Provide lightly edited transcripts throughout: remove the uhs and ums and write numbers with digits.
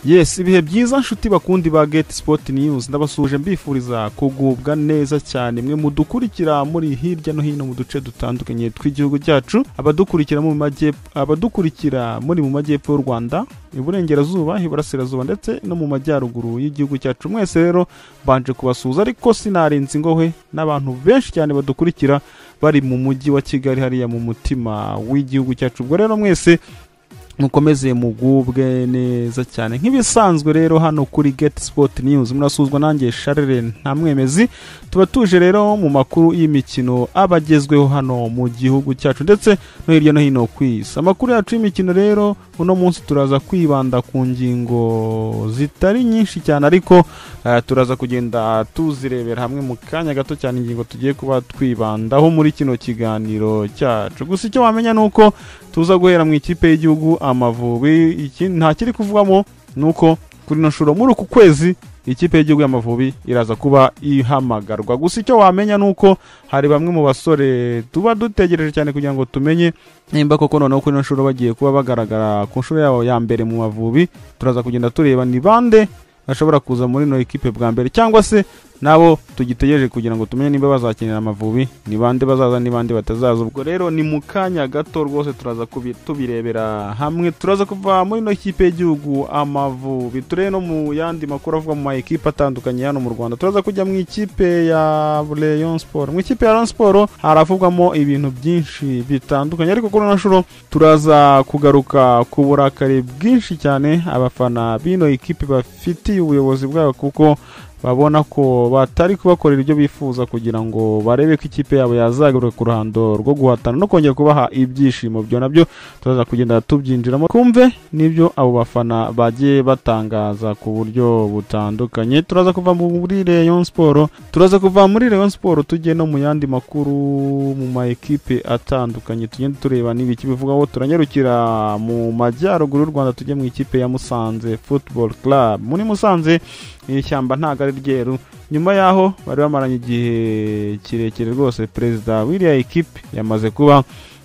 Yes, ibihe byiza nshuti bakundi ba Get Sport News ndabasuje mbifuriza kugubwa neza cyane mwe mudukurikira muri hirya no hino mu duce dutandukanye tw'igihugu cyacu, abadukurikira muri mu majyepfo y'u Rwanda, iburengerazuba, iburasirazuba ndetse no mu majyaruguru y'igihugu cyacu. Mwese rero banje kubasuza, ariko sinarinze ngohwe n'abantu benshi cyane badukurikira bari mu mujyi wa Kigali hariya mu mutima w'igihugu cyacu. Ubwo rero mwese mukomeze mugubwe neza cyane nk'ibisanzwe. Rero hano kuri Get Sport News murasuzwa nanjye Charles Ntamwemezi, tuba tuje rero mu makuru y'imikino abagezweho hano mu gihugu cyacu ndetse no hirya no hino kw'isi. Amakuru yacu y'imikino rero uno munsi turaza kwibanda ku ngingo zitari nyinshi cyane, ariko turaza kugenda tuzirebera hamwe mu kanya gato cyane ingingo tugiye kuba twibandaho muri kino kiganiro cyacu. Gusa icyo wamenya nuko tuza guhera mu ikipe y'igihugu Amavubi. Nta kiri kuvugamo nuko kuri no shuro muri uku kwezi ikipe y'igihugu y'Amavubi iraza kuba ihamagarwa. Gusa icyo wamenya nuko hari bamwe mu basore tuba dutegereje cyane kugira ngo tumenye nimba koko noneho kuri no shuro bagiye kuba bagaragara ku nshuro yabo ya mbere mu Mavubi. Turaza kugenda tureba ni bande bashobora kuza muri no equipe bwa mbere, cyangwa se nabo tugitegereje kugira ngo tumenye nimba bazakinira Amavubi, ni bande bazaza ni bande batazaza. Ubwo rero ni mu kanya gato rwose turaza tubirebera hamwe. Turaza kuva muri no equipe y'igihugu Amavubi turebe no mu yandi makuru avuga mu ma equipe atandukanye hano mu Rwanda. Turaza kujya mu ikipe ya Rayon Sport. Mu ikipe ya Rayon Sport haravugamo ibintu byinshi bitandukanye, ariko kuri no shuro turaza kugaruka ku burakari bwinshi cyane abafana bino equipe bafitiye ubuyobozi bwabo, kuko babona ko batari kubakorera ibyo bifuza kugira ngo barebe ko ikipe yabo yazagaruka ku ruhando rwo guhatana no kongera kubaha ibyishimo. Byo nabyo turaza kugenda tubyinjiramo kumve nibyo abo bafana bagiye batangaza ku buryo butandukanye. Turaza kuva muri Rayon Sport tujye no mu yandi makuru mu ma equipe atandukanye, tugenda tureba n'ibiki bivugaho. Turanyarukira mu majyaruguru y'u Rwanda tujye mu ikipe ya Musanze Football Club. Muri Musanze ishyamba ntago ari ryeru, nyuma yaho bari bamaranye igihe kirekire rwose. Perezida w'iriya equipe yamaze kuba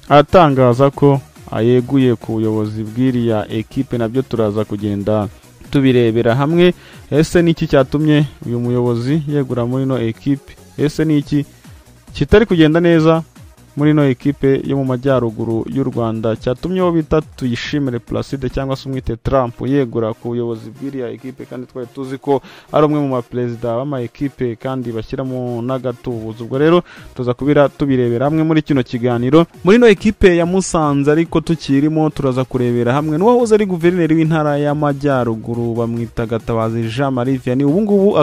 atangaza ko ayeguye ku buyobozi bw'iriya equipe. Nabyo turaza kugenda tubirebera hamwe. Ese niki cyatumye uyu muyobozi yegura muri no equipe? Ese niki kitari kugenda neza muri no equipe yo mu majyaruguru y'u Rwanda cyatumye wo bita Tuyishimire Placide cyangwa se umwite Trump yegura ku buyobozi bw'iriya equipe, kandi twari tuzi ko ari umwe mu maperezida b'ama equipe kandi bashyiramo n'agatubuzo. Ubwo rero tuza kubira tubirebera hamwe muri kino kiganiro. Muri no equipe ya Musanze ariko tukirimo turaza kurebera hamwe n'uwahoze ari guverineri w'intara y'amajyaruguru bamwita Gatabazi Jean Marie Vianney, ubu ngubu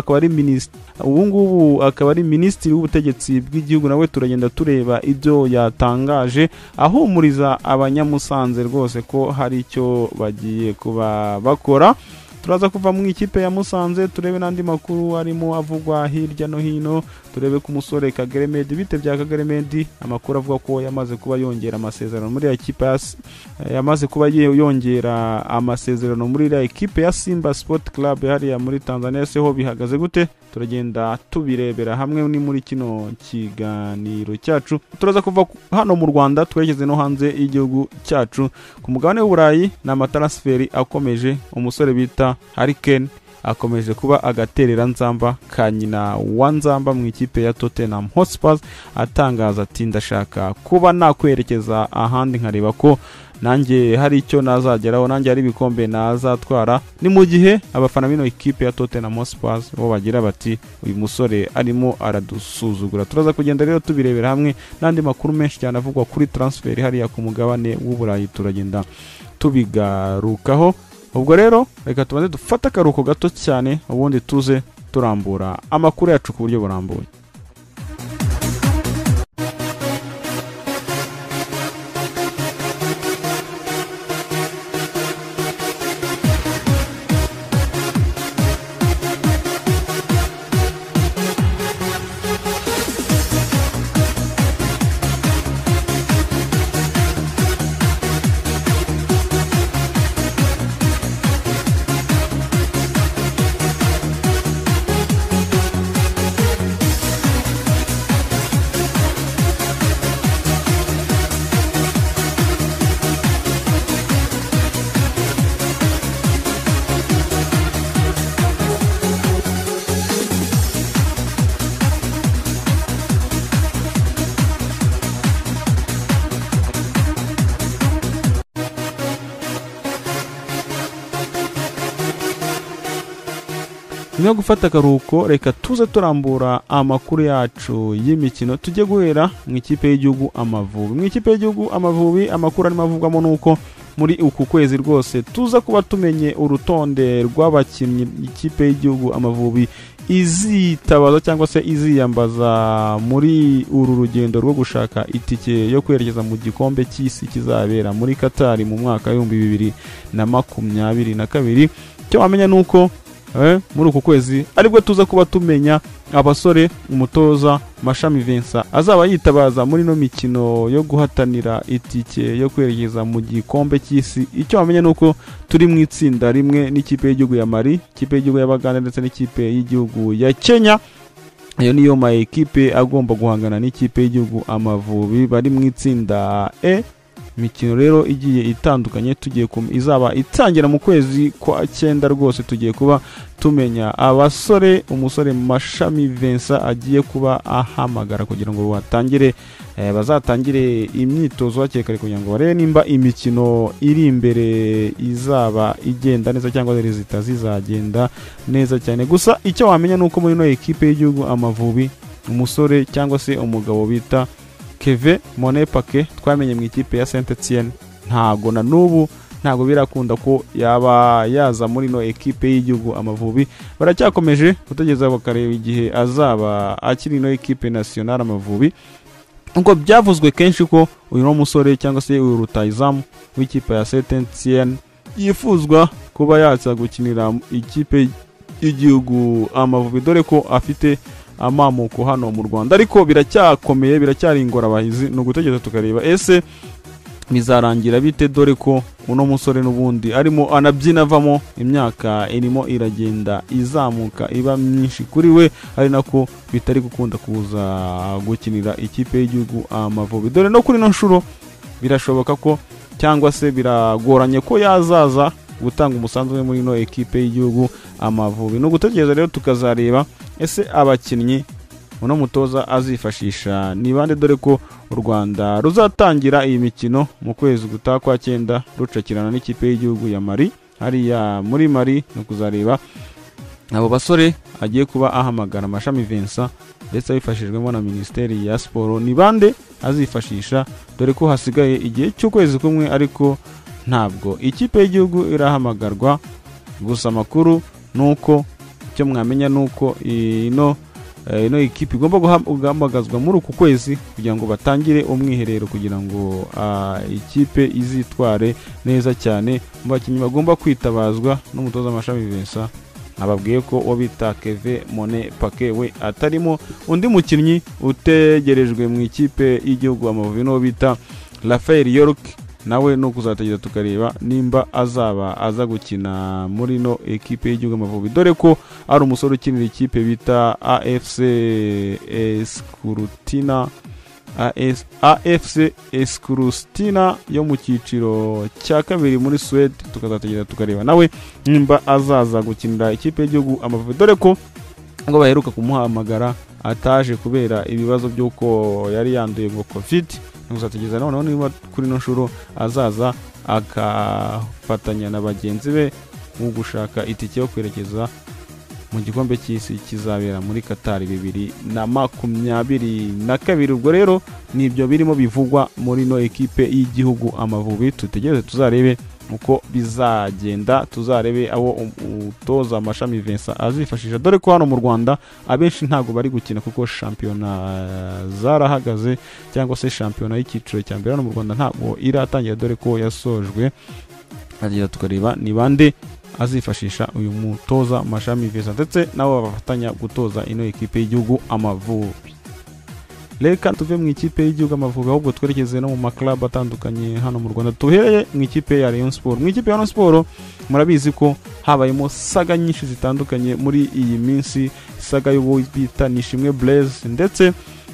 akaba ari minisitiri w'ubutegetsi bw'igihugu. Nawe turagenda tureba ibyo yatangaje ahumuriza abanyamusanze rwose ko hari icyo bagiye kuba bakora. Turaza kuva mu ikipe ya Musanze turebe n'andi makuru arimo avugwa hirya no hino. Turebe ku musore Kagere Medi, bite bya Kagere Medi. Amakuru avuga ko yamaze kuba yongera amasezerano muri equipe ya equipe ya Simba Sport Club hariya muri Tanzania. Se ho bihagaze gute? Turagenda tubirebera hamwe ni muri kino kiganiro cyacu. Turaza kuva hano mu Rwanda twerekeze no hanze y'igihugu cyacu ku mugabane w'Uburayi. Na amatransferi akomeje. Umusore bita Harry Kane akomeje kuba agaterera nzamba ka nyina wa nzamba mu ikipe ya Tottenham Hotspur, atangaza ati ndashaka kuba nakwerekeza ahandi nkareba ko nanjye hari icyo nazageraho, nanjye hari ibikombe nazatwara. Ni mu gihe abafana bino ikipe ya Tottenham Hotspur bo bagira bati uyu musore arimo aradusuzugura. Turaza kugenda rero tubirebera hamwe n'andi makuru menshi cyane avugwa kuri transfer hariya ku mugabane w'Uburayi, turagenda tubigarukaho. Ubwo rero reka tubanze dufata akaruhuko gato cyane, ubundi tuze turambura amakuru yacu ku buryo burambuye. nyuma yo gufata akaruhuko reka tuze turambura amakuru yacu y'imikino tujye guhera mu ikipe y'igihugu Amavubi. Mu ikipe y'igihugu Amavubi amakuru arimo avugwamo nuko muri uku kwezi rwose tuza kuba tumenye urutonde rw'abakinnyi ikipe y'igihugu Amavubi izitabaza cyangwa se iziyambaza muri uru rugendo rwo gushaka itike yo kwerekeza mu gikombe cy'isi kizabera muri Qatar mu mwaka wa 2022. Cyo wamenya nuko muri uku kwezi aribwo tuza kuba tumenya abasore umutoza Mashami Vincent azaba yitabaza muri no mikino yo guhatanira itike yo kwerekeza mu gikombe cy'isi. Icyo wamenya nuko turi mu itsinda rimwe n'ikipe y'igihugu ya Mali, ikipe y'igihugu y'Abaganda ndetse n'ikipe y'igihugu ya Kenya. Ayo niyo ma ekipe agomba guhangana n'ikipe y'igihugu Amavubi bari mu itsinda E. Imikino rero igiye itandukanye tugiye izaba itangira mu kwezi kwa 9 rwose tugiye kuba tumenya abasore umusore Mashami Vincent agiye kuba ahamagara kugira ngo bazatangire imyitozo hakekare kugira ngo barebe nimba imikino iri imbere izaba igenda neza cyangwa rezita zizagenda neza cyane. Gusa icyo wamenya nuko muri no ekipe y'igihugu Amavubi umusore cyangwa se umugabo bita Keve Mone Pake twamenye mu ikipe ya Saint-Etienne ntago na nubu ntago birakunda ko yaba yaza muri no ekipe y'igihugu Amavubi. Baracyakomeje gutegeza bakareba igihe azaba akiri no ekipe nationale Amavubi. Ngo byavuzwe kenshi ko uyu no musore cyangwa se uyu rutayizamu w'ikipe ya Saint-Etienne yifuzwa kuba yaza gukinira ikipe y'igihugu Amavubi dore ko afite amamuko hano mu Rwanda, ariko biracyakomeye biracyari ingorabahizi no gutegeza tukareba ese bizarangira bite dore ko uno musore n'ubundi arimo anabyina avamo imyaka irimo iragenda izamuka iba myinshi kuri we, ari nako bitari gukunda kuza gukinira ikipe y'igihugu Amavubi. Dore no kuri no nshuro birashoboka ko cyangwa se biragoranye ko yazaza gutanga umusanzu we muri no ekipe y'igihugu Amavubi. No gutegereza rero tukazareba ese abakinnyi uno mutoza azifashisha ni bande dore ko u Rwanda ruzatangira iyi mikino mu kwezi gutaha kwa 9 rucakirana n'ikipe y'igihugu ya Mali hariya muri Mali. No kuzareba abo basore agiye kuba ahamagara Mashami Vincent ndetse abifashijwemo na Ministeri ya Sport ni bande azifashisha dore ko hasigaye igihe cy'ukwezi kumwe ariko ntabwo ikipe y'igihugu irahamagarwa. Gusa makuru nuko cyo mwamenya nuko ino ikipe igomba guhamagazwa muri uku kwezi kugira ngo batangire umwiherero kugira ngo ikipe izitware neza cyane. Mu bakinnyi bagomba kwitabazwa n'umutoza Mashami Vincent ababwiye ko wabita Keve Mone Pake we atarimo. Undi mukinnyi utegerejwe mu ikipe y'igihugu Amavubi no bita Rafael York nawe no kuzategeza tukareba nimba azaba aza gukina muri no ekipe y'igihugu Amavubi dore ko ari umusore ukinira ikipe bita AFC Eskrustina yo mu cyiciro cya kabiri muri Sweden. Tukazategeza tukareba nawe nimba azaza gukinira ikipe y'igihugu Amavubi dore ko ngo baheruka kumuhamagara ataje kubera ibibazo by'uko yari yanduye ngo COVID. Nuzategeza noneho niba kuri no nshuro azaza akafatanya na bagenzi be mu gushaka itike yo kwerekeza mu gikombe cy'isi kizabera muri Qatar 2022. Ubwo rero nibyo birimo bivugwa muri no ekipe y'igihugu Amavubi. Tutegereze tuzarebe uko bizagenda, tuzarebe abo utoza Mashami Vincent azifashisha dore ko hano mu Rwanda abenshi ntago bari gukina kuko shampiyona zarahagaze cyangwa se shampiyona y'icyiciro cya mbere hano mu Rwanda ntago iratangira dore ko yasojwe. Agira tukareba ni bande azifashisha uyu mutoza Mashami Vincent ndetse nabo bafatanya gutoza ino ekipe y'igihugu Amavubi. Reka tuve mu ikipe y'igihugu Amavubi ahubwo twerekeze no mu maklub atandukanye hano mu Rwanda. Tuhereye mu ikipe ya Rayon Sport. Mu ikipe ya Rayon Sport murabizi ko habayemo saga nyinshi zitandukanye muri iyi minsi, saga y'uwo bita Nishimwe Blaise ndetse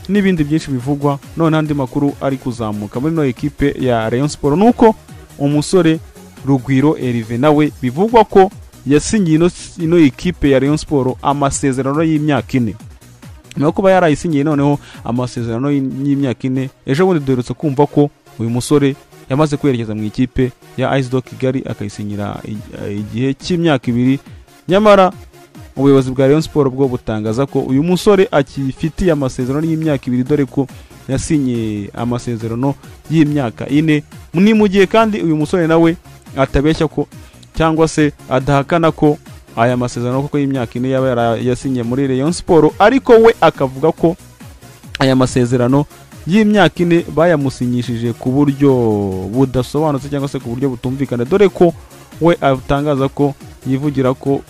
n'ibindi byinshi bivugwa. None andi makuru ari kuzamuka muri no ekipe ya Rayon Sport nuko umusore Rugwiro Erive nawe bivugwa ko yasinyiye ino ekipe ya Rayon Sport amasezerano y'imyaka 4. Nyuma kuba yarayisinyiye noneho amasezerano y'imyaka 4 ejo bundi duherutse kumva ko uyu musore yamaze kwerekeza mu ikipe ya Ice Dog Kigali akayisinyira igihe cy'imyaka 2. Nyamara ubuyobozi bwa Rayon Sport bwo butangaza ko uyu musore akifitiye amasezerano y'imyaka 2 dore ko yasinye amasezerano y'imyaka 4 ni mu gihe kandi uyu musore nawe atabeshya ko cyangwa se adahakana ko aya masezerano koko y'imyaka 4 yaba yasinye muri Rayon Sport, ariko we akavuga ko aya masezerano y'imyaka 4 bayamusinyishije ku buryo budasobanutse cyangwa se ku buryo butumvikana, dore ko we atangaza ko yivugira ko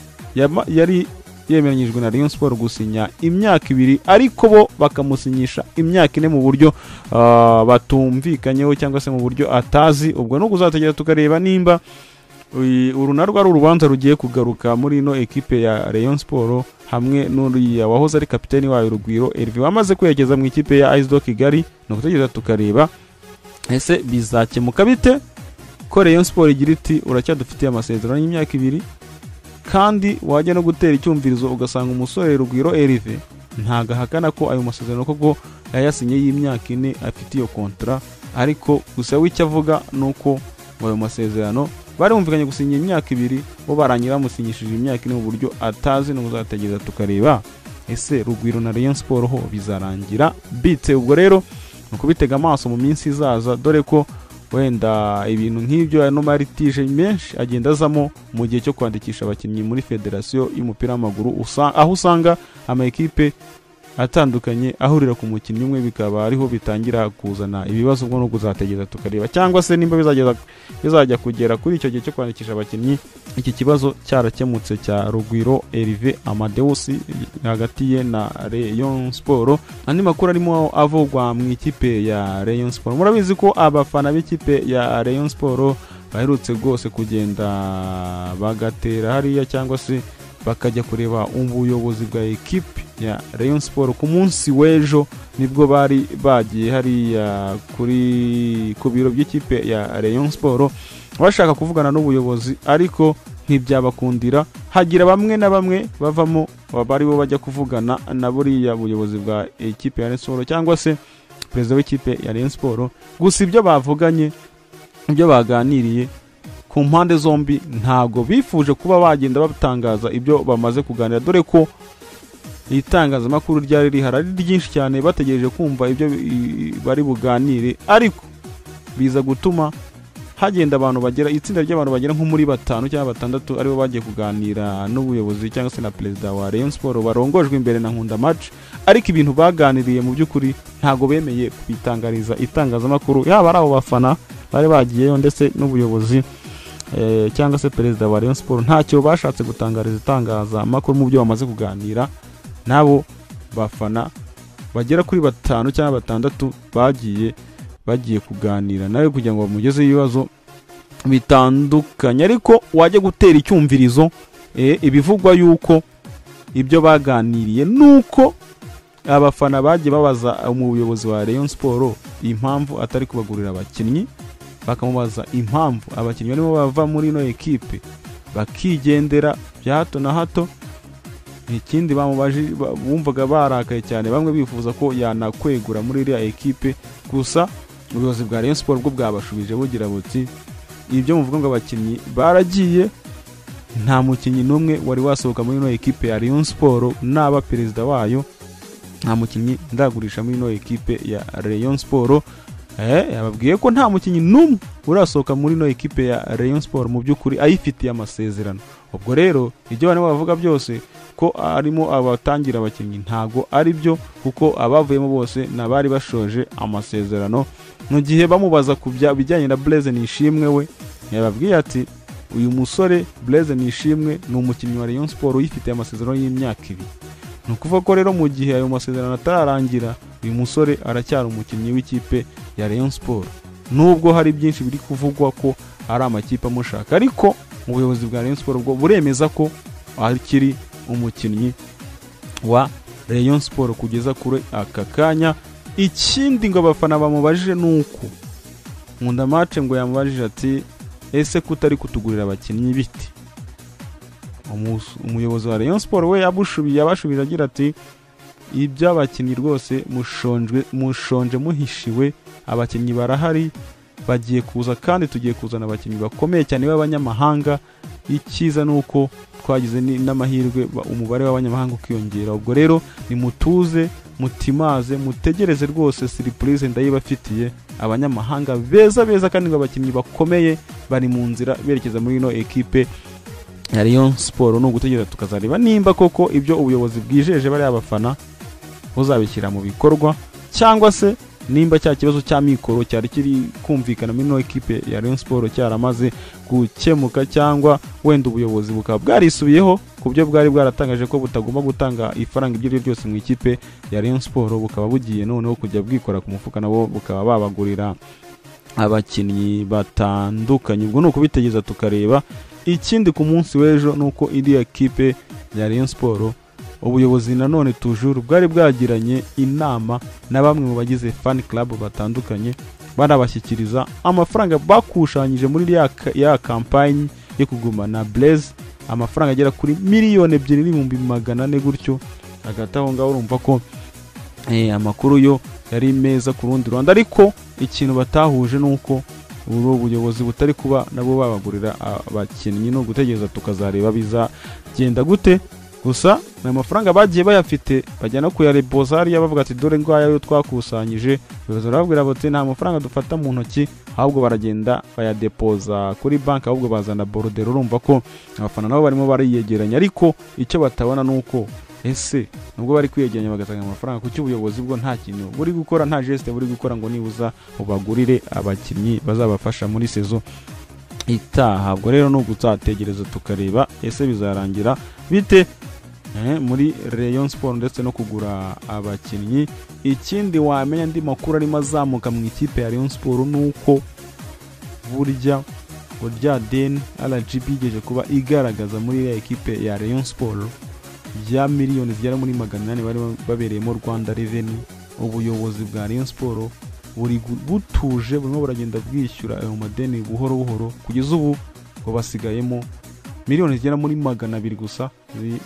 yari yemeranyijwe na Rayon Sport gusinya imyaka 2 ariko bo bakamusinyisha imyaka 4 mu buryo batumvikanyeho cyangwa se mu buryo atazi. Ubwo no kuzategera tukareba nimba urunarwa ari urubanza rugiye kugaruka muri ino ekipe ya Rayon Sport hamwe n'uriya wahoze ari kapiteni wayo Rugwiro Herve wamaze kwegeza mu ikipe ya AS Kigali. No kutegera tukareba ese bizakemuka bite ko Rayon Sport igira iti uracyadufitiye amasezerano y'imyaka 2 kandi wajya no gutera icyumvirizo ugasanga umusore Rugwiro Herve ntagahakana ko ayo masezerano koko yayasinye y'imyaka 4 afite iyo kontra, ariko gusa w'icyo avuga nuko ayo masezerano bari bumvikanye gusinya imyaka 2 bo barangira musinyishije imyaka 4 mu buryo atazi. No kuzategereza tukareba ese Rugwiro na Rayon Sport ho bizarangira bite. Ubwo rero nuko bitega amaso mu minsi izaza, dore ko wenda ibintu nk'ibyo no maritije menshi agenda azamo mu gihe cyo kwandikisha abakinnyi muri federasiyo y'umupira w'amaguru, aho usanga ama ekipe atandukanye ahurira ku mukinnyi umwe, bikaba ariho bitangira kuzana ibibazo bwo no kuzategeza tukareba cyangwa se nimba bizajya kugera kuri icyo gihe cyo kwandikisha abakinnyi iki kibazo cyarakemutse cya Rugwiro Herve Amadeus hagati ye na Rayon Sport. Andi makuru arimo avugwa mu ikipe ya Rayon Sport, murabizi ko abafana b'ikipe ya Rayon Sport baherutse rwose kugenda bagatera hariya cyangwa se bakajya kureba ubuyobozi bwa ekipe ya Rayon Sport ku munsi w'ejo, nibwo bari bagiye hariya ku biro by'ikipe ya Rayon Sport bashaka kuvugana n'ubuyobozi, ariko ntibyabakundira. Hagira bamwe na bamwe bavamo bari bo bajya kuvugana na buriya buyobozi bwa ekipe ya Rayon Sport cyangwa se perezida w'ikipe ya Rayon Sport. Gusa ibyo bavuganye, ibyo baganiriye ku mpande zombi ntago bifuje kuba bagenda batangaza ibyo bamaze kuganira, dore ko itangazamakuru ryari rihari ari ryinshi cyane bategereje kumva ibyo bari buganire, ariko biza gutuma hagenda abantu bagera itsinda ry'abantu bagera nko muri 5 cyangwa 6 aribo bagiye kuganira n'ubuyobozi cyangwa se na perezida wa Rayon Sport barongojwe imbere na Nkunda Match, ariko ibintu baganiriye mu by'ukuri ntago bemeye kubitangariza itangazamakuru, yaba ari abo bafana bari bagiyeyo ndetse n'ubuyobozi cyangwa se perezida wa Rayon Sport ntacyo bashatse gutangariza itangazamakuru mu byo bamaze kuganira. Nabo bafana bagera kuri 5 cyangwa 6 bagiye kuganira nawe kugira ngo bamugeze ibibazo bitandukanye, ariko wajya gutera icyumvirizo ibivugwa yuko ibyo baganiriye nuko abafana bagiye babaza umuyobozi wa Rayon Sport impamvu atari kubagurira abakinnyi, bakamubaza impamvu abakinnyi barimo bava muri no ekipe bakigendera bya hato na hato. Ikindi bamubaje bumvaga barakaye cyane, bamwe bifuza ko yanakwegura muri iriya ekipe, gusa ubuyobozi bwa Rayon Sport bwo bwabashubije bugira buti ibyo muvuga ngo abakinnyi baragiye, nta mukinnyi n'umwe wari wasohoka muri no ekipe ya Rayon Sport, naba perezida wayo nta mukinnyi ndagurisha muri no ekipe ya Rayon Sport. Yababwiye ko nta mukinnyi n'umwe urasohoka muri no ekipe ya Rayon Sport mu by'ukuri ayifitiye amasezerano. Ubwo rero ibyo bane bavuga byose ko arimo abatangira abakinnyi ntago ari byo, kuko abavuyemo bose nabari bashoje amasezerano. Mu gihe bamubaza ku bijyanye na Blaise Nishimwe, we yababwiye ati uyu musore Blaise Nishimwe ni umukinnyi wa Rayon Sport uyifitiye amasezerano y'imyaka 2. Nukuvuga ko rero mu gihe ayo masezerano atararangira uyu musore aracyari umukinnyi w'ikipe ya Rayon Sport, nubwo hari byinshi biri kuvugwa ko ari amakipe amushaka, ariko ubuyobozi bwa Rayon Sport bwo buremeza ko akiri umukinnyi wa Rayon Sport kugeza kure aka kanya. Ikindi ngo abafana bamubajije nuko Nkunda Match ngo yamubajije ati ese kutari kutugurira abakinnyi biti. Umuyobozi wa Rayon Sport we yabashubije agira ati iby'abakinnyi rwose mushonje muhishiwe, abakinnyi barahari bagiye kuza kandi tugiye kuzana abakinnyi bakomeye cyane b'abanyamahanga, icyiza nuko twagize n'amahirwe umubare w'abanyamahanga ukiyongera. Ubwo rero ni mutuze mutimaze mutegereze rwose surprise ndayibafitiye, abanyamahanga beza kandi ngo abakinnyi bakomeye bari mu nzira berekeza muri ino ekipe ya Rayon Sport. No gutegereza tukazareba nimba koko ibyo ubuyobozi bwijeje bari abafana uzabishyira mu bikorwa, cyangwa se nimba cya kibazo cya mikoro cyari kiri kumvikana muri ino ekipe ya Rayon Sport cyaramaze gukemuka, cyangwa wenda ubuyobozi bukaba bwarisubiyeho ku byo bwari bwaratangaje ko butagomba gutanga ifaranga ibyo ryose mu ikipe ya Rayon Sport, bukaba bugiye noneho kujya bwikora ku mufuka nabo bukaba babagurira abakinnyi batandukanye. Ubwo nuko bitegeza tukareba. Ikindi ku munsi w'ejo nuko iri ekipe ya Rayon Sport ubuyobozi nanone toujours bwari bwagiranye inama na bamwe mu bagize fan club batandukanye, barabashyikiriza amafaranga bakushanyije muri ya campaign yo kugumana Blaise, amafaranga agera kuri miliyoni 2,400,000 gutyo. Agataho ngaho urumva ko amakuru yo yari meza ku rundi Rwanda, ariko ikintu batahuje nuko ubuyobozi butari kuba nabo babagurira abakinnyi. No gutegereza tukazareba bizagenda gute. Gusa amafaranga bagiye bayafite bajyana kuyareboza hariya bavuga ati dore ngaya yo twakusanyije. Ubuyobozi burababwira bati nta mafaranga dufata mu ntoki, ahubwo baragenda bayadepoza kuri banki, ahubwo bazana border. Urumva ko abafana nabo barimo bariyegeranya, ariko icyo batabona nuko ese nubwo bari kwiyegeranya bagatanga amafaranga, kuki ubuyobozi bwo nta kintu buri gukora, nta geste buri gukora ngo nibuza ubagurire abakinnyi bazabafasha muri saison itaha. Ubwo rero no guzategereza tukareba ese bizarangira bite muri Rayon Sport ndetse no kugura abakinnyi. Ikindi wamenya ndi makuru arimo azamuka mu ikipe ya Rayon Sport nuko burya Den RGB igeje kuba igaragaza muri ya ekipe ya Rayon Sport ya miliyoni zigera muri 800 bari babereyemo Rwanda Revenue. Ubuyobozi bwa Rayon Sport buri butuje burimo buragenda bwishyura ayo madeni buhoro buhoro, kugeza ubu ngo basigayemo miliyoni zigera muri 200 gusa,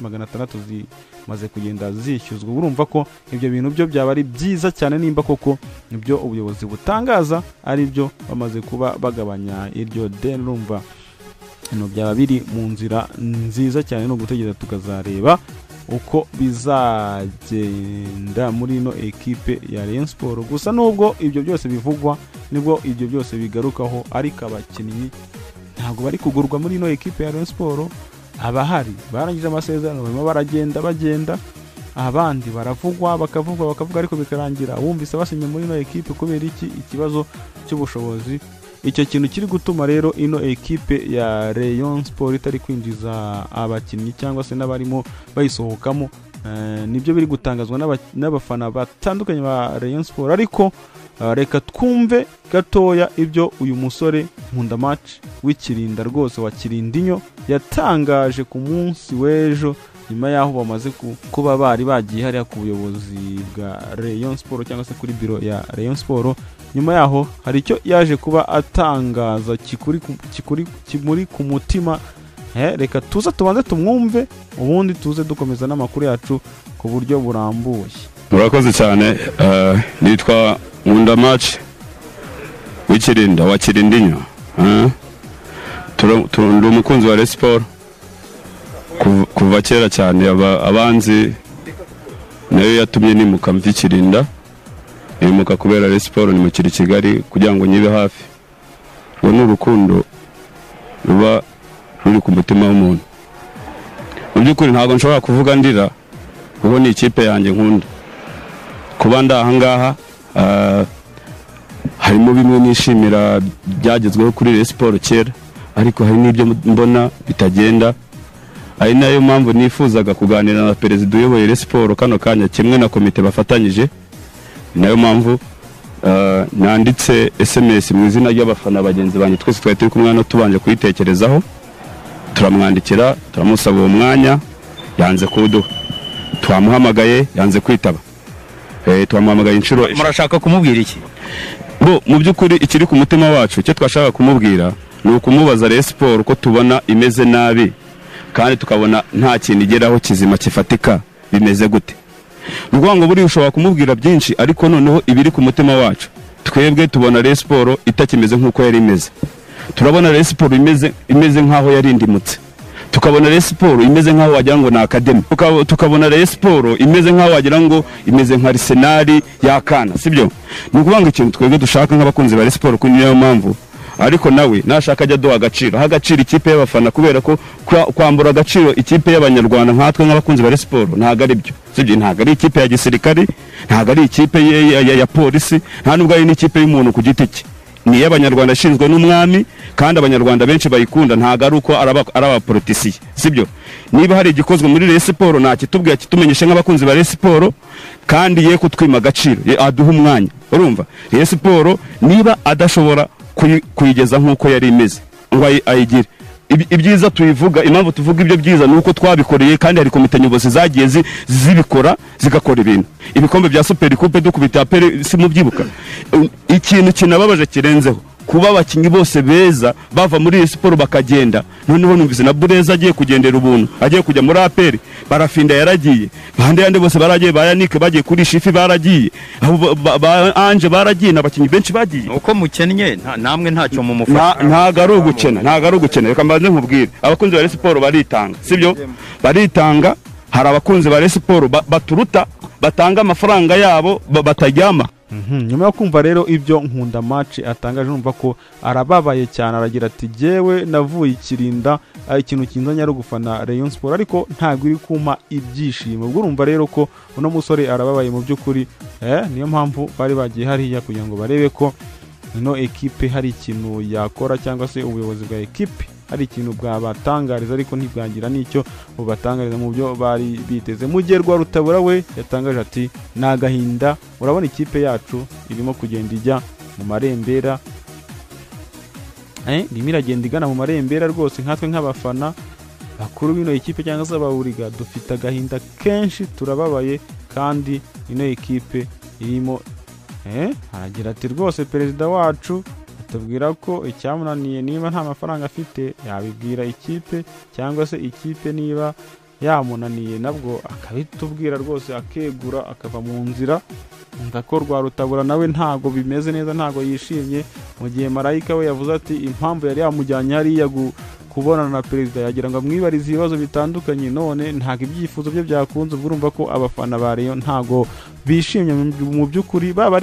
600 zimaze kugenda zishyuzwa. Urumva ko ibyo bintu byo byaba ari byiza cyane nimba koko ibyo ubuyobozi butangaza ari byo bamaze kuba bagabanya iryo deni. Urumva byaba biri mu nzira nziza cyane. No gutegereza tukazareba uko bizagenda muri ino ekipe ya Rayon Sport. Gusa nubwo ibyo byose bivugwa, nibwo ibyo byose bigarukaho, ariko abakinnyi ntabwo bari kugurwa muri ino ekipe ya Rayon Sport. Abahari barangije amasezerano barimo bagenda, abandi baravugwa bakavuga ariko bikarangira wumvise basinye muri ino ekipe kubera ikibazo cy'ubushobozi. Icyo kintu kiri gutuma rero ino ekipe ya Rayon Sport itari kwinjiza abakinnyi cyangwa se n'abarimo bayisohokamo. Nibyo biri gutangazwa n'abafana batandukanye ba Rayon Sport. Ariko reka twumve gatoya ibyo uyu musore Nkunda Match w'ikirinda rwose wa Kirindinyo yatangaje ku munsi w'ejo, nyuma yaho bamaze kuba bari bagiye hariya ku buyobozi bwa Rayon Sport cyangwa se kuri biro ya Rayon Sport. Nyuma yaho hari icyo yaje kuba atangaza kimuri ku mutima. Reka tubanze tumwumve, ubundi tuze dukomeza n'amakuru yacu ku buryo burambuye. Murakoze cyane. Nitwa Nkunda Match w'ikirinda wa Kirindinyo. Ndi umukunzi wa Rayon Sport kuva kera cyane. Abanzi nayo yatumye nimuka mvikirinda, nimuka kubera Rayon Sport ni mu Kigali kugira ngo nyibe hafi. Ngo n'urukundo ruba ruri ku mutima w'umuntu. Mu by'ukuri ntabwo nshobora kuvuga ndira kuko ni ikipe yanjye nkunda. Kuba ndaha ngaha harimo bimwe nishimira byagezweho kuri Rayon Sport kera, ariko hari n'ibyo mbona bitagenda. Ari nayo mpamvu nifuzaga kuganira na perezida uyoboye Rayon Sport kano kanya kimwe na komite bafatanyije. Nayo mpamvu nanditse SMS mu izina ry'abafana bagenzi banjye, twese twari turi kumwe no tubanje kuyitekerezaho, turamwandikira turamusaba uwo mwanya, yanze kuduha. Twamuhamagaye yanze kwitaba. Twamuhamagaye inshuro. Murashaka kumubwira iki? Mu by'ukuri ikiri ku mutima wacu cyo twashaka kumubwira ni ukumubaza Rayon Sport ko tubona imeze nabi kandi tukabona nta kintu igeraho kizima kifatika, bimeze gute. Ubwo ngo buri ushobora kumubwira byinshi, ariko noneho ibiri ku mutima wacu twebwe tubona Rayon Sport itakimeze nkuko yari imeze. Turabona Rayon Sport imeze nkaho yarindimutse. tukabona Rayon Sport imeze nkaho wagira ngo na academy, tukabona Rayon Sport imeze nkaho wagira ngo imeze nka Arsenal yakana, sibyo? Ni ukuvanga ikintu twebwe dushaka nk'abakunzi ba Rayon Sport, kuri niyo mpamvu ariko nawe nashaka ajya duha agaciro ikipe y'abafana, kubera ko kwambura agaciro ikipe y'abanyarwanda nkatwe nk'abakunzi ba Rayon Sport ntago ari byo, sibyo? Ntago ari ikipe ya gisirikari, ntago ari ikipe ya polisi, nta nubwo ari n'ikipe y'umuntu ku giti cye, ni y'abanyarwanda ashinzwe n'umwami, kandi abanyarwanda benshi bayikunda, ntago ari uko ari abapolitisiye, sibyo? Niba hari igikozwe muri Rayon Sport nakitubwira kitumenyeshe nk'abakunzi ba Rayon Sport, kandi ye kutwima agaciro, aduha umwanya, urumva? Rayon Sport niba adashobora kuyigeza nk'uko yari imeze ngo ayigire ibyiza tuyivuga, impamvu tuvuga ibyo byiza nuko twabikoreye, kandi hari komite nyobozi zagiye zibikora zigakora ibintu. Ibikombe bya Super Coupe dukubita apere, si mubyibuka? Ikintu kinababaje kirenzeho kuba abakinnyi bose beza bava muri Sport bakagenda, noneho numvise na Bureza agiye kugendera ubuntu, agiye kujya muri aperi, Barafinda yaragiye, bande yande bose baragiye, bayanike bagiye kuri Shifi baragiye, ba Ange baragiye, n'abakinnyi benshi bagiye. Uko mukennye namwe ntacyo mu mufasha. Ntago ari ugukena, reka mbanze nkubwire, abakunzi ba Rayon Sport baritanga, sibyo? Baritanga, hari abakunzi ba Rayon Sport baturuta, batanga amafaranga yabo batajyama. Nyuma yo kumva rero ibyo Nkunda Match atangaje, numva ko arababaye cyane, aragira ati jewe navuye ikirinda, ikintu kinzanya ari gufana Rayon Sport, ariko ntago iri kumpa ibyishimo. Ubwo urumva rero ko uno musore arababaye mu by'ukuri, niyo mpamvu bari bagiye hariya kugira ngo barebe ko ino ekipe hari ikintu yakora, cyangwa se ubuyobozi bwa ekipe hari ikintu bwabatangariza, ariko ntibwangira n'icyo bubatangariza mu byo bari biteze. Mu gihe Rwarutabura we yatangaje ati nagahinda, urabona ikipe yacu irimo kugenda ijya mu marembera, irimo iragenda igana mu marembera rwose, nkatwe nk'abafana bakuru b'ino ekipe cyangwa se abawuriga dufite agahinda kenshi, turababaye, kandi ino ekipe irimo aragira ati rwose perezida wacu atubwira ko icyamunaniye, niba nta mafaranga afite yabibwira ikipe, cyangwa se ikipe niba yamunaniye nabwo akabitubwira rwose, akegura akava mu nzira. Ndako Rwarutabura nawe ntago bimeze neza, ntago yishimye, mu gihe Marayika we yavuze ati impamvu yari yamujyanye hariya kubonana na perezida yagira ngo amwibarize ibibazo bitandukanye, none ntago ibyifuzo bye byakunze. Ubwo urumva ko abafana ba Rayon ntago bishimye mu by'ukuri, baba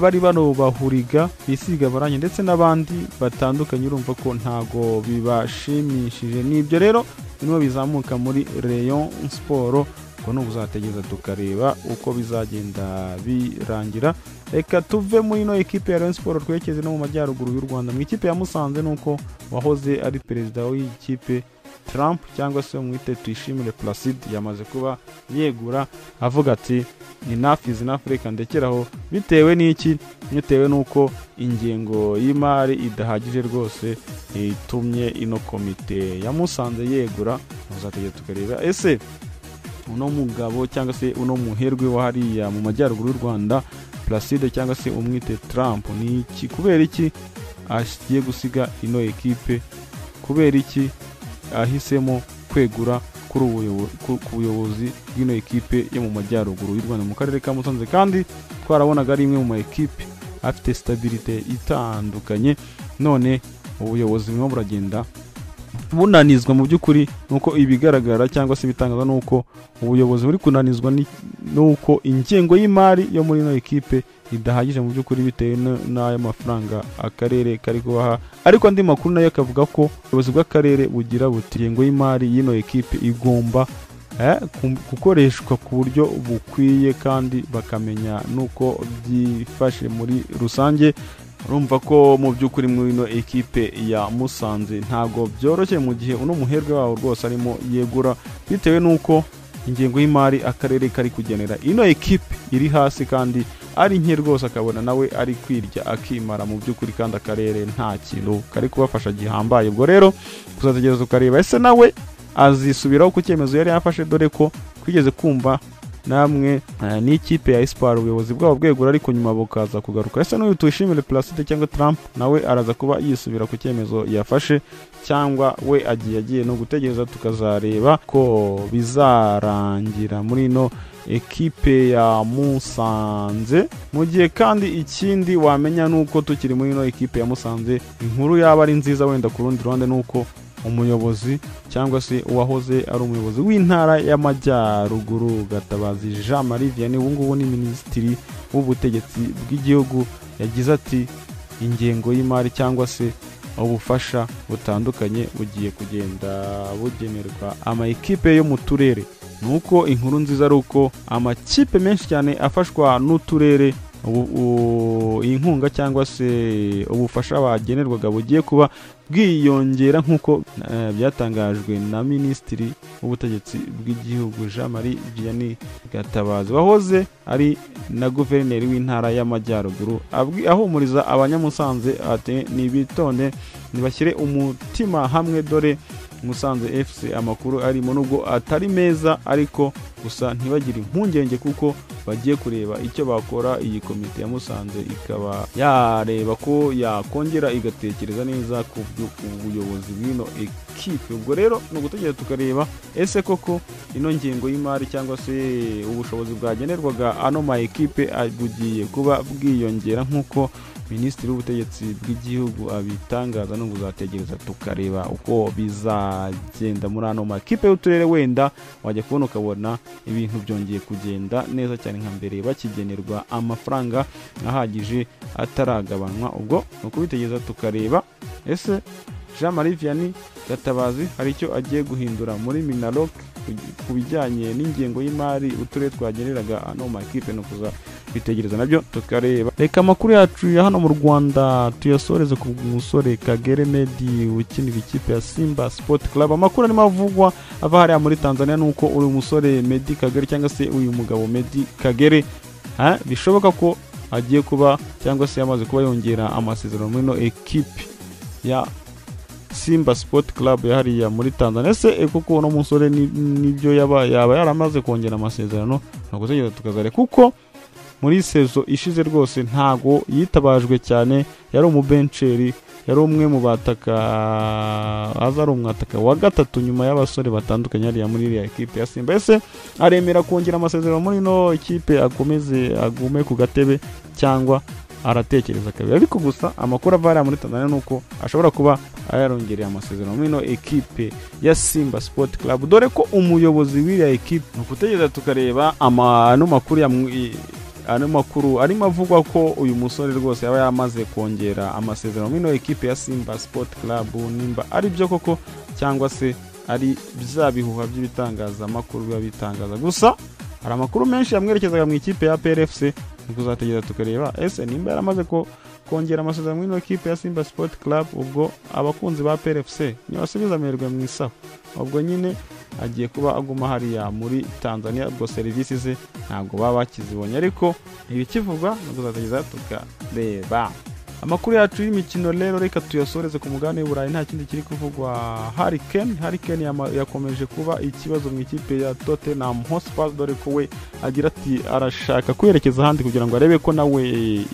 ari bano bahuriga bisiga baranye ndetse n'abandi batandukanye, urumva ko ntago bibashimishije. Nibyo rero bimwe bizamuka muri Rayon Sport, ko n'ubuzategeza tukareba uko bizagenda birangira. Reka tuve muri ino ekipe ya Rayon Sport twekeze no mu majyaruguru y'u Rwanda, mu ikipe ya Musanze, nuko wahoze ari perezida w'ikipe Trump cyangwa se umwite Tuyishimire Placide yamaze kuba yegura, avuga ati enough is enough, reka ndekeraho. Bitewe n'iki? Bitewe n'uko ingengo y'imari idahagije rwose itumye ino komite ya Musanze yegura. Muzategera tukareba ese uno mugabo cyangwa se uno muherwe wa hariya mu majyaruguru y'u Rwanda Placide cyangwa se umwite Trump ni iki, kubera iki agiye gusiga ino ekipe, kubera iki ahisemo kwegura kuri ku buyobozi bw'ino ekipe yo mu majyaruguru y'u Rwanda mu karere ka Musanze, kandi twarabonaga ari imwe mu ma ekipe afite stabilité itandukanye. None ubuyobozi bumwe buragenda bunanizwa, mu by'ukuri nuko ibigaragara cyangwa se bitangazwa nuko ubuyobozi buri kunanizwa nuko ingengo y'imari yo muri ino ekipe idahagije mu by'ukuri, bitewe n'aya mafaranga akarere kari kubaha. Ariko andi makuru nayo akavuga ko ubuyobozi bw'akarere bugira buti ingengo y'imari y'ino ekipe igomba gukoreshwa ku buryo bukwiye, kandi bakamenya nuko byifashe muri rusange. Urumva ko mu by'ukuri muri ino ekipe ya Musanze ntago byoroshye, mu gihe uno muherwe wawo rwose arimo yegura, bitewe nuko ingengo y'imari akarere kari kugenera ino ekipe iri hasi, kandi ari nke rwose, akabona nawe ari kwirya akimara mu by'ukuri, kandi akarere nta kintu kari kubafasha gihambaye. Ubwo rero kuzategereza ukareba ese nawe azisubiraho ku cyemezo yari yafashe, dore ko twigeze kumva namwe n'ikipe ya Espoir ubuyobozi bwabo bwegura, ariko nyuma bukaza kugaruka. Ese n'uyu Tuyishimire Placide cyangwa Trump nawe araza kuba yisubira ku cyemezo yafashe, cyangwa we agiye no gutegereza tukazareba ko bizarangira muri ino ekipe ya Musanze. Mu gihe kandi ikindi wamenya nuko tukiri muri ino ekipe ya Musanze, inkuru yaba ari nziza wenda ku rundi ruhande nuko umuyobozi cyangwa se uwahoze ari umuyobozi w'intara y'amajyaruguru Gatabazi Jean Marie Vianney ubu ngubu ni minisitiri w'ubutegetsi bw'igihugu yagize ati ingengo y'imari cyangwa se ubufasha butandukanye bugiye kugenda bugenerwa amakipe yo mu turere. Nuko inkuru nziza ari uko amakipe menshi cyane afashwa n'uturere inkunga cyangwa se ubufasha bagenerwaga bugiye kuba bwiyongera nk'uko byatangajwe na minisitiri w'ubutegetsi bw'igihugu Jean Marie Vianney Gatabazi wahoze ari na guverineri w'intara y'amajyaruguru ahumuriza abanyamusanze ati nibitonde nibashyire umutima hamwe dore Musanze FC amakuru arimo nubwo atari meza ariko gusa ntibagire impungenge kuko bagiye kureba icyo bakora. Iyi komite ya Musanze ikaba yareba ko yakongera igatekereza neza ku buyobozi bw'ino ekipe. Ubwo rero no gutegera tukareba ese koko ino ngengo y'imari cyangwa se ubushobozi bwagenerwaga ano ma ekipe bugiye kuba bwiyongera nk'uko minisitiri w'ubutegetsi bw'igihugu abitangaza no kuzategereza tukareba uko bizagenda muri ano makipe y'uturere. Wenda wajya kubona ukabona ibintu byongeye kugenda neza cyane nka mbere bakigenerwa amafaranga ahagije ataragabanwa. Ubwo no kubitegereza tukareba ese Jean Marie Vianney Gatabazi hari icyo agiye guhindura muri Minaloc ku bijyanye n'ingengo y'imari uturere twageneraga ano makipe no kuza bitegereza nabyo tukareba. Reka amakuru yacu ya hano mu Rwanda tuyasoreze ku musore Kagere Medi ukinira ikipe ya Simba Sport Club. Amakuru arimo avugwa ava hariya muri Tanzania nuko uyu musore Medi Kagere cyangwa se uyu mugabo Medi Kagere bishoboka ko agiye kuba cyangwa se yamaze kuba yongera amasezerano muri no ekipe ya Simba Sport Club hariya muri Tanzania. Ese kuko uno musore nibyo yaba yaramaze kongera amasezerano ntabwo tugeze tukazare kuko muri sezo ishize rwose ntago yitabajwe cyane. Yari umubenceri, yari umwe mu bataka azari umwataka wa gatatu nyuma y'abasore batandukanye hariya muri iriya ekipe ya Simba. Ese aremera kongera amasezerano muri no ekipe agume ku gatebe cyangwa aratekereza kabiri? Ariko gusa amakuru avara muri Tanzania nuko ashobora kuba ayarongereye amasezerano muri no ekipe ya Simba Sport Club, dore ko umuyobozi w'iriya ekipe nukutegeza tukareba ano makuru arimo avugwa ko uyu musore rwose yaba yamaze kongera amasezerano muri no ekipe ya Simba Sport Club. Nimba ari byo koko cyangwa se ari byabihuha by'ibitangazamakuru biba bitangaza, gusa hari amakuru menshi yamwerekezaga mu ikipe ya PRFC. Tuzategera tukareba ese nimba yaramaze ko kongera amasezerano muri no ekipe ya Simba Sport Club. Ubwo abakunzi ba PRFC ntibasubiza amerwe mu isaho, ubwo nyine agiye kuba aguma hariya muri Tanzania. Ubwo serivisi ze ntabwo baba bakizibonye, ariko ibikivugwa tuzategeza tukareba. Amakuru yacu y'imikino rero reka tuyasoreze ku mugabane w'Uburayi. Nta kindi kiri kuvugwa. Harry Kane yakomeje kuba ikibazo mu ikipe ya Tottenham Hotspur, dore ko we agira ati arashaka kwerekeza ahandi kugira ngo arebe ko nawe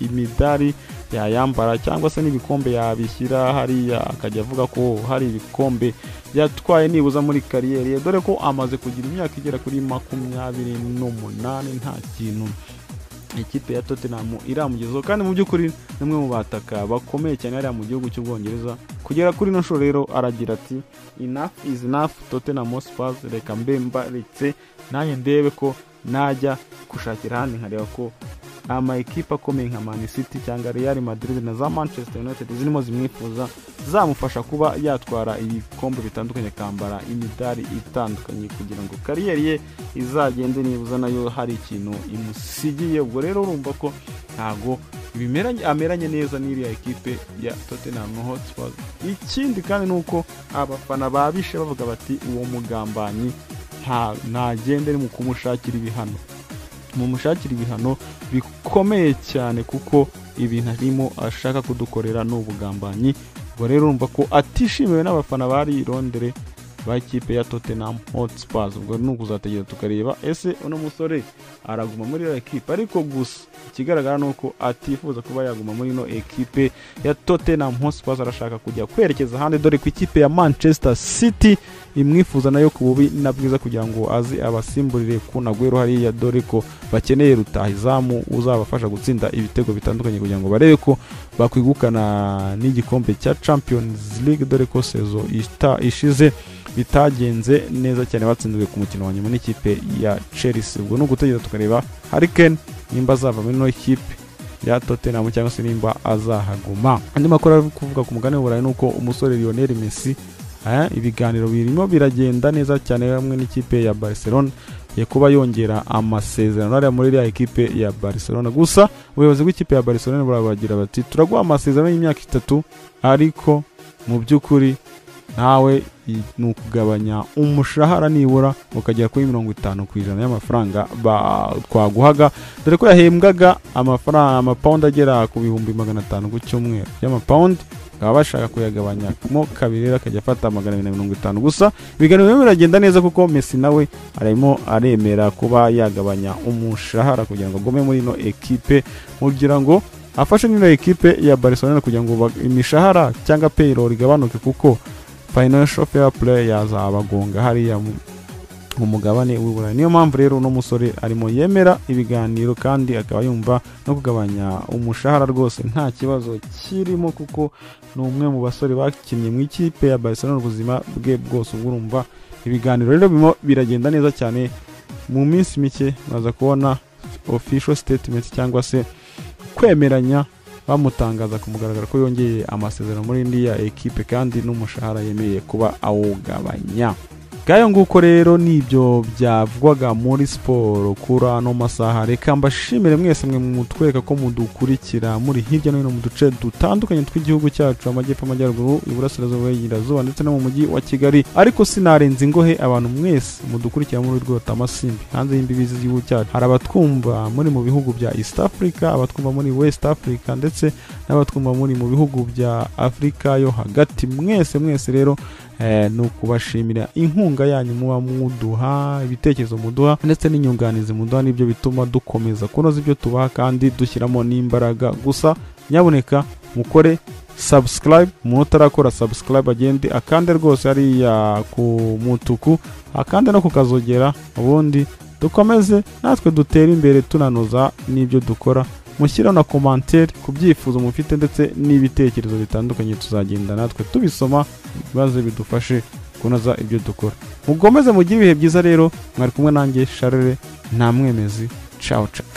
imidari yayambara cyangwa se n'ibikombe yabishyira hariya, akajya avuga ko hari ibikombe yatwaye nibuza muri kariyeri ye, dore ko amaze kugira imyaka igera kuri 28 nta kintu ikipe ya Tottenham iramugezeho. Kandi mu by'ukuri nimwe mu bataka bakomeye cyane hariya mu gihugu cy'Ubwongereza. Kugera kuri no shoro rero aragira ati enough is enough Tottenham Hotspur, reka mbe mbaretse nanjye ndebe ko najya gushakira handi nkareba ko ama ekipa akomeye nka Man City cyangwa Real Madrid na za Manchester United zirimo zimwifuza zamufasha kuba yatwara ibikombe bitandukanye, kambara imidari itandukanye kugira ngo kariyeri ye izagende nibuza nayo hari ikintu imusigiye. Ubwo rero urumva ko ntago ameranye neza n'iriya ekipe ya Tottenham Hotspur. Ikindi kandi nuko abafana babishe bavuga bati uwo mugambanyi ntagende mu kumushakira ibihano, mumushakira ibihano bikomeye cyane kuko ibintu arimo ashaka kudukorera n'ubugambanyi. Ubwo rero urumva ko atishimiwe n'abafana bari Londres ba ikipe ya Tottenham Hotspur. Ubwo nuko uzategera tukareba ese uno musore araguma muri iyo ekipe, ariko gusa ikigaragara nuko atifuza kuba yaguma muri no ekipe ya Tottenham Hotspur, arashaka kujya kwerekeza ahandi, dore ko ikipe ya Manchester City imwifuza nayo ku bubi na bwiza kugira ngo aze abasimburire Kun Aguero hariya, dore ko bakeneye rutahizamu uzabafasha gutsinda ibitego bitandukanye kugira ngo barebe ko bakwigukana n'igikombe cya Champions League, dore ko sezo ishize bitagenze neza cyane batsinzwe ku mukino wa nyuma n'ikipe ya Chelsea. Ubwo no gutegereza tukareba Harry Kane nimba azava muri no ikipe ya Tottenham cyangwa se nimba azahaguma. Andi makuru ari kuvuga ku mugane w'Uburayi nuko umusore Lionel Messi ibiganiro birimo biragenda neza cyane hamwe n'ikipe ya Barcelona ye kuba yongera amasezerano ari muri ya ekipe ya Barcelona. Gusa ubuyobozi bw'ikipe ya Barcelona barabagira bati turaguha amasezerano y'imyaka 3 ariko mu by'ukuri nawe nukugabanya umushahara nibura ukagera kuri 50% y'amafaranga twaguhaga, dore ko yahembwaga amafaranga amapound agera ku 500 ku cyumweru y'amapound, bakaba bashaka kuyagabanya mo kabiri akajya afata 250. Gusa ibiganiro biragenda neza kuko Messi nawe arimo aremera kuba yagabanya umushahara kugira ngo agome muri no ekipe kugira ngo afashe n'ino ekipe ya Barcelona kugira ngo imishahara cyangwa payroll igabanuke, kuko financial fair play yazabagonga hariya mu mugabane w'Uburayi. Niyo mpamvu rero uno musore arimo yemera ibiganiro kandi akaba yumva no kugabanya umushahara rwose nta kibazo kirimo, kuko ni umwe mu basore bakinnye mu ikipe ya Barcelona ubuzima bwe bwose. Urumva ibiganiro rero bimo biragenda neza cyane. Mu minsi mike baza kubona official statement cyangwa se kwemeranya bamutangaza ku mugaragaro ko yongeye amasezerano muri indiya ekipe kandi n'umushahara yemeye kuba awugabanya. Gayo nguko rero nibyo byavugwaga muri siporo kuri ano masaha. Reka mbashimire mwese mwe mutwereka ko mudukurikira muri hirya no hino mu duce dutandukanye tw'igihugu cyacu, amajyepfo, amajyaruguru, iburasirazuba, iburengerazuba ndetse no mu mujyi wa Kigali. Ariko sinarenze ingohe abantu mwese mudukurikira muri Rwota Amasimbi hanze y'imbibi z'igihugu cyacu. Hari abatwumva muri mu bihugu bya East Africa, abatwumva muri West Africa ndetse n'abatwumva muri mu bihugu bya Afrika yo hagati. Mwese rero nukubashimira inkunga yanyu muba muduha, ibitekerezo muduha ndetse n'inyunganizi muduha, nibyo bituma dukomeza kunoza ibyo tubaha kandi dushyiramo n'imbaraga. Gusa nyaboneka mukore subscribe, umuntu utarakora subscribe agende akande rwose hariya ku mutuku, akande no kukazogera, ubundi dukomeze natwe dutera imbere tunanoza n'ibyo dukora. Mushyiraho na commentaire ku byifuzo mufite ndetse n'ibitekerezo bitandukanye, tuzagenda natwe tubisoma bibaze bidufashe kunoza ibyo dukora. Mugomeze mugire ibihe byiza rero, mwari kumwe nanjye Charles Ntamwemezi. Ciao ciao.